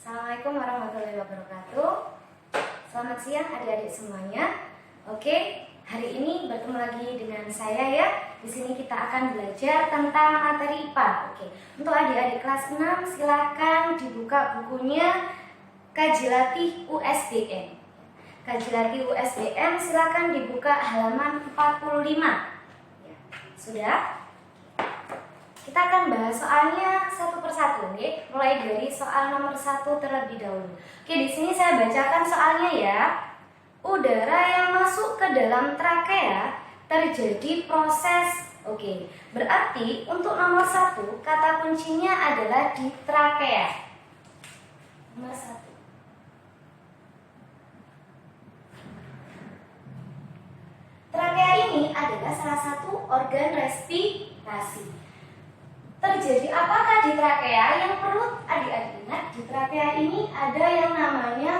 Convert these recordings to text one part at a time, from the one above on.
Assalamualaikum warahmatullahi wabarakatuh. Selamat siang adik-adik semuanya. Oke, hari ini bertemu lagi dengan saya ya. Di sini kita akan belajar tentang materi IPA. Oke, untuk adik-adik kelas 6 silakan dibuka bukunya Kaji Latih USBM. Kaji Latih USBM silakan dibuka halaman 45. Ya, sudah? Kita akan bahas soalnya satu persatu, oke? Mulai dari soal nomor 1 terlebih dahulu. Oke, di sini saya bacakan soalnya ya. Udara yang masuk ke dalam trakea terjadi proses. Oke, berarti untuk nomor 1 kata kuncinya adalah di trakea. Nomor 1. Trakea ini adalah salah satu organ respirasi. Terjadi apakah di trakea? Yang perlu adik-adik ingat, di trakea ini ada yang namanya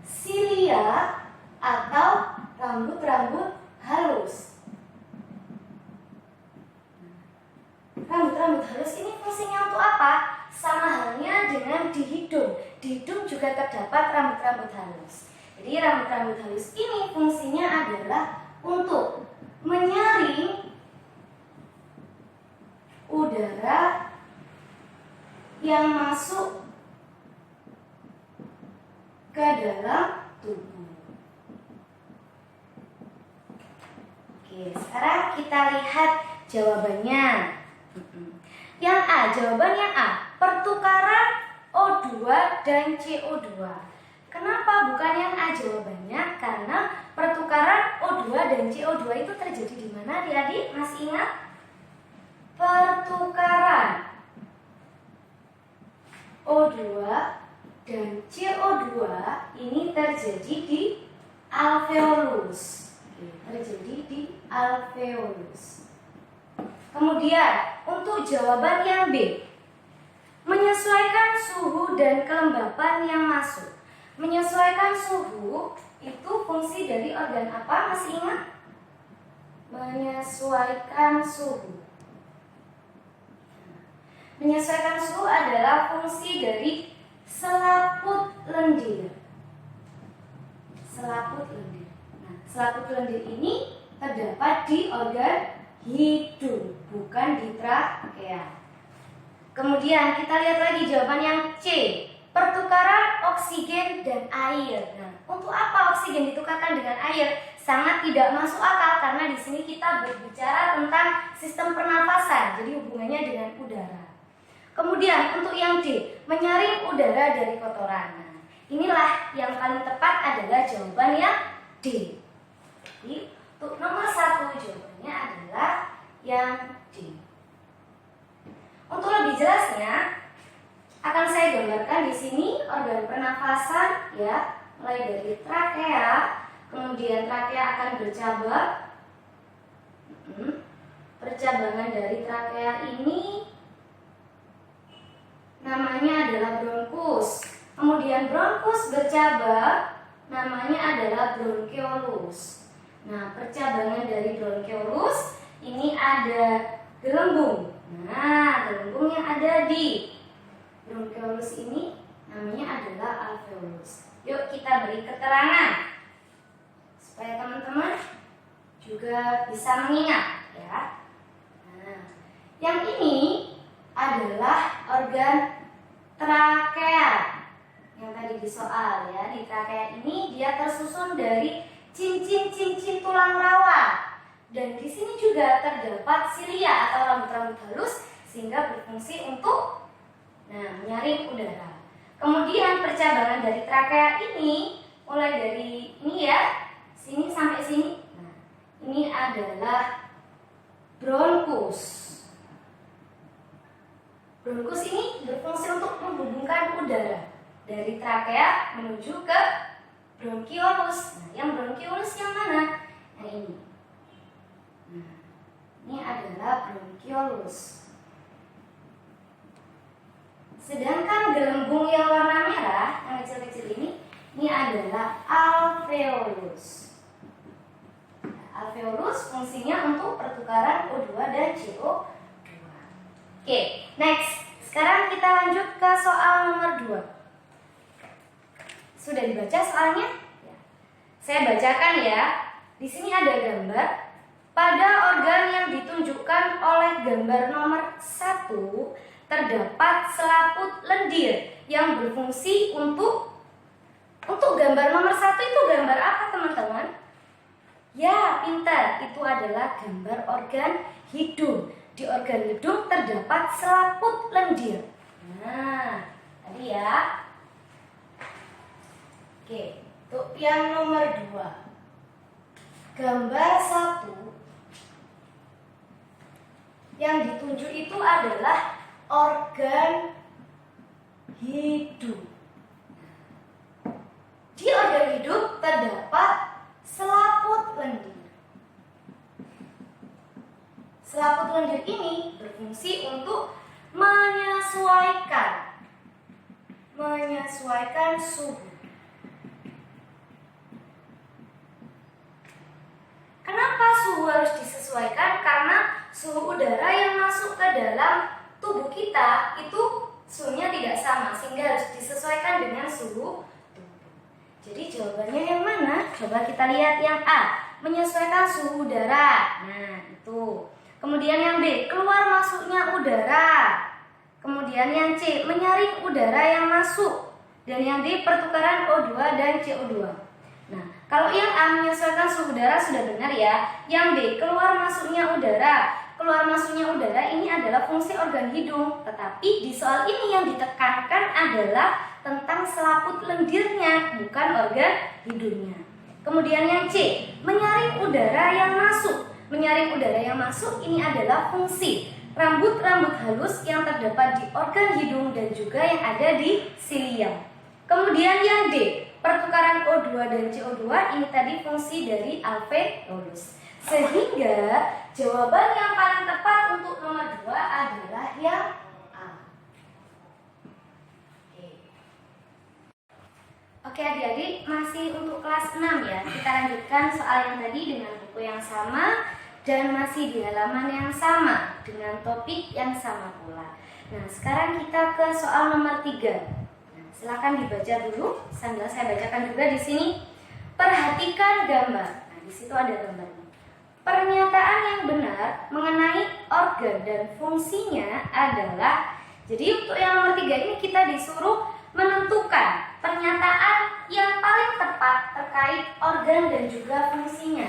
silia atau rambut-rambut halus. Rambut-rambut halus ini fungsinya untuk apa? Sama halnya dengan di hidung. Di hidung juga terdapat rambut-rambut halus. Jadi rambut-rambut halus ini fungsinya adalah untuk menyaring udara yang masuk ke dalam tubuh. Oke, sekarang kita lihat jawabannya. Yang A, jawaban yang A, pertukaran O2 dan CO2. Kenapa bukan yang A jawabannya? Karena pertukaran O2 dan CO2 itu terjadi di mana, adik-adik? Masih ingat? Pertukaran O2 dan CO2 ini terjadi di alveolus. Terjadi di alveolus. Kemudian untuk jawaban yang B, menyesuaikan suhu dan kelembapan yang masuk. Menyesuaikan suhu itu fungsi dari organ apa? Masih ingat? Menyesuaikan suhu. Menyesuaikan suhu adalah fungsi dari selaput lendir. Selaput lendir. Nah, selaput lendir ini terdapat di organ hidung, bukan di trakea. Kemudian kita lihat lagi jawaban yang C, pertukaran oksigen dan air. Nah, untuk apa oksigen ditukarkan dengan air? Sangat tidak masuk akal karena di sini kita berbicara tentang sistem pernafasan, jadi hubungannya dengan udara. Kemudian untuk yang D, menyaring udara dari kotoran. Nah, inilah yang paling tepat adalah jawaban yang D. Jadi untuk nomor 1 jawabannya adalah yang D. Untuk lebih jelasnya akan saya gambarkan di sini organ pernafasan ya, mulai dari trakea, kemudian trakea akan bercabang. Percabangan dari trakea ini namanya adalah bronkus. Kemudian bronkus bercabang, namanya adalah bronkeolus. Nah, percabangan dari bronkeolus ini ada gelembung. Nah, gelembung yang ada di bronkeolus ini namanya adalah alveolus. Yuk kita beri keterangan supaya teman-teman juga bisa mengingat ya. Nah, yang ini adalah organ trakea yang tadi di soal ya. Di trakea ini dia tersusun dari cincin-cincin tulang rawa, dan di sini juga terdapat silia atau rambut-rambut halus sehingga berfungsi untuk menyaring udara. Kemudian percabangan dari trakea ini mulai dari ini ya, sini sampai sini. Nah, ini adalah bronkus. Bronkus ini berfungsi untuk menghubungkan udara dari trakea menuju ke bronkiolus. Nah, yang bronkiolus yang mana? Yang ini. Nah, ini adalah bronkiolus. Sedangkan gelembung yang warna merah, yang kecil-kecil ini adalah alveolus. Nah, alveolus fungsinya untuk pertukaran O2 dan CO2. Oke, next. Sekarang kita lanjut ke soal nomor 2. Sudah dibaca soalnya? Ya. Saya bacakan ya. Di sini ada gambar. Pada organ yang ditunjukkan oleh gambar nomor 1 terdapat selaput lendir yang berfungsi untuk gambar nomor 1 itu gambar apa teman-teman? Ya, pintar. Itu adalah gambar organ hidung. Di organ hidung terdapat selaput lendir. Nah, tadi ya. Oke, untuk yang nomor 2. Gambar 1 yang ditunjuk itu adalah organ hidung. Di organ hidung terdapat selaput lendir. Selaput lendir ini berfungsi untuk menyesuaikan suhu. Kenapa suhu harus disesuaikan? Karena suhu udara yang masuk ke dalam tubuh kita itu suhunya tidak sama, sehingga harus disesuaikan dengan suhu tubuh. Jadi jawabannya yang mana? Coba kita lihat yang A, menyesuaikan suhu udara. Nah, itu. Kemudian yang B, keluar masuknya udara. Kemudian yang C, menyaring udara yang masuk. Dan yang D, pertukaran O2 dan CO2. Nah, kalau yang A, menyesuaikan suhu udara sudah benar ya. Yang B, keluar masuknya udara. Keluar masuknya udara ini adalah fungsi organ hidung. Tetapi di soal ini yang ditekankan adalah tentang selaput lendirnya, bukan organ hidungnya. Kemudian yang C, menyaring udara yang masuk. Menyaring udara yang masuk ini adalah fungsi rambut-rambut halus yang terdapat di organ hidung dan juga yang ada di silia. Kemudian yang D, pertukaran O2 dan CO2 ini tadi fungsi dari alveolus. Sehingga jawaban yang paling tepat untuk nomor 2 adalah yang A. Oke adik-adik, masih untuk kelas 6 ya. Kita lanjutkan soal yang tadi dengan buku yang sama dan masih di halaman yang sama dengan topik yang sama pula. Nah, sekarang kita ke soal nomor 3. Nah, silakan dibaca dulu sambil saya bacakan juga di sini. Perhatikan gambar. Nah, di situ ada gambarnya. Pernyataan yang benar mengenai organ dan fungsinya adalah, jadi untuk yang nomor 3 ini kita disuruh menentukan pernyataan yang paling tepat terkait organ dan juga fungsinya.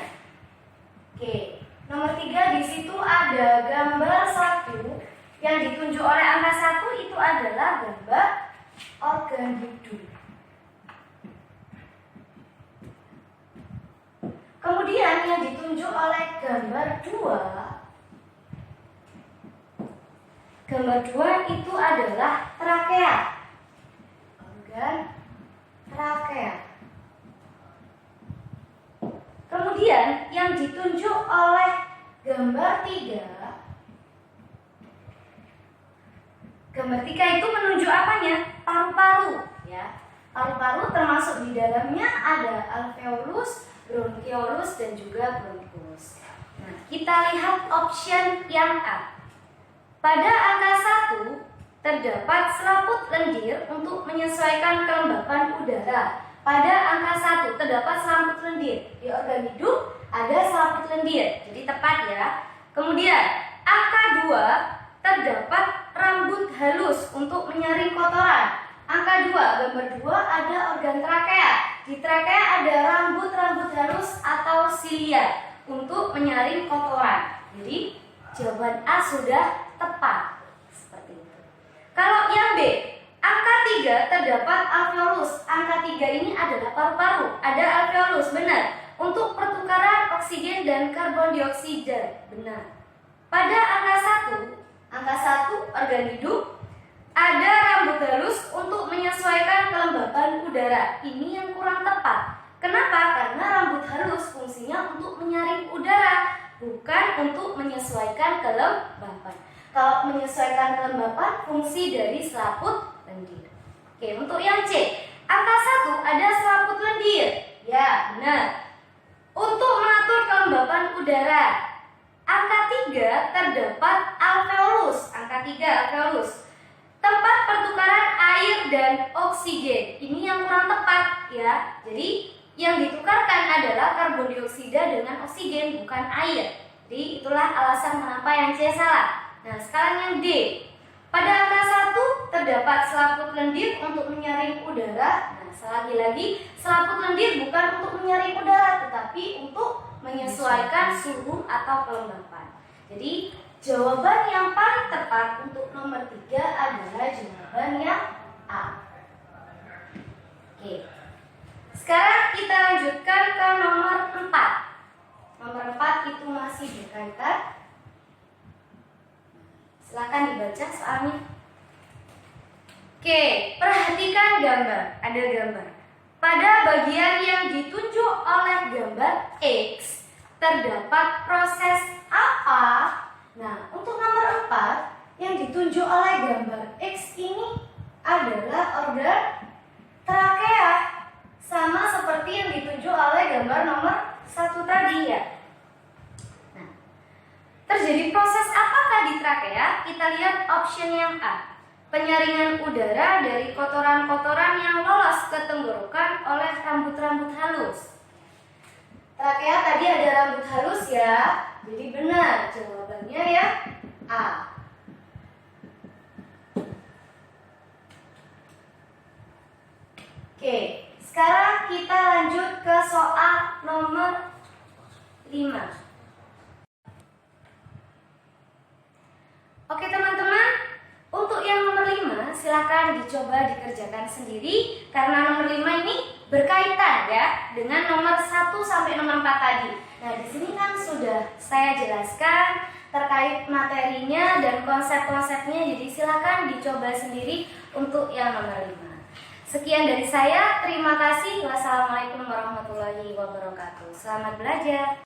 Oke, nomor 3 di situ ada gambar 1 yang ditunjuk oleh angka 1 itu adalah gambar organ hidung. Kemudian yang ditunjuk oleh gambar 2 itu adalah trakea. Organ trakea. Kemudian yang ditunjuk oleh gambar 3 itu menunjuk apanya? Paru-paru ya. Paru-paru termasuk di dalamnya ada alveolus, bronkiolus dan juga bronkus. Nah, kita lihat option yang A. Pada angka 1 terdapat selaput lendir untuk menyesuaikan kelembapan udara. Pada angka 1 terdapat selaput lendir. Di organ hidung ada selaput lendir. Jadi tepat ya. Kemudian angka 2 terdapat rambut halus untuk menyaring kotoran. Angka 2, gambar 2 ada organ trakea. Di trakea ada rambut-rambut halus atau silia untuk menyaring kotoran. Jadi jawaban A sudah tepat. Seperti itu. Kalau yang B, angka 3 terdapat alveolus. Angka 3 ini adalah paru-paru. Ada alveolus, benar. Untuk pertukaran oksigen dan karbon dioksida, benar. Pada angka 1 organ hidung, ada rambut halus untuk menyesuaikan kelembapan udara. Ini yang kurang tepat. Kenapa? Karena rambut halus fungsinya untuk menyaring udara, bukan untuk menyesuaikan kelembapan. Kalau menyesuaikan kelembapan, fungsi dari selaput lendir. Oke, untuk yang C, angka 1 ada selaput lendir. Ya, benar. Untuk mengatur kelembapan udara, angka 3 terdapat alveolus. Angka 3 alveolus. tempat pertukaran air dan oksigen. Ini yang kurang tepat ya. Jadi yang ditukarkan adalah karbon dioksida dengan oksigen, bukan air. Jadi itulah alasan kenapa yang C salah. Nah, sekarang yang D. Pada angka 1 terdapat selaput lendir untuk menyaring udara. Nah, lagi-lagi selaput lendir bukan untuk menyaring udara, tetapi untuk menyesuaikan suhu atau kelembapan. Jadi jawaban yang paling tepat untuk nomor 3 adalah jawaban yang A. Oke. Sekarang kita lanjutkan ke nomor 4. Nomor 4 itu masih berkaitan. Silakan dibaca soalnya. Oke, perhatikan gambar. Ada gambar. Pada bagian yang ditunjuk oleh gambar X terdapat proses apa? Nah, untuk nomor 4 yang ditunjuk oleh gambar X ini adalah organ trakea. Sama seperti yang ditunjuk oleh gambar nomor 1 tadi ya. Nah, terjadi proses apakah di trakea? Kita lihat option yang A. Penyaringan udara dari kotoran-kotoran yang lolos ke tenggorokan oleh rambut-rambut halus. Trakea tadi ada rambut halus ya. Jadi benar jawabannya ya A. Oke, sekarang kita lanjut ke soal nomor 5. Oke teman-teman, untuk yang nomor 5 silakan dicoba dikerjakan sendiri karena nomor 5 ini berkaitan ya dengan nomor 1 sampai nomor 4 tadi. Nah, di sini kan sudah saya jelaskan terkait materinya dan konsep-konsepnya, jadi silakan dicoba sendiri untuk yang nomor 5. Sekian dari saya, terima kasih. Wassalamualaikum warahmatullahi wabarakatuh. Selamat belajar.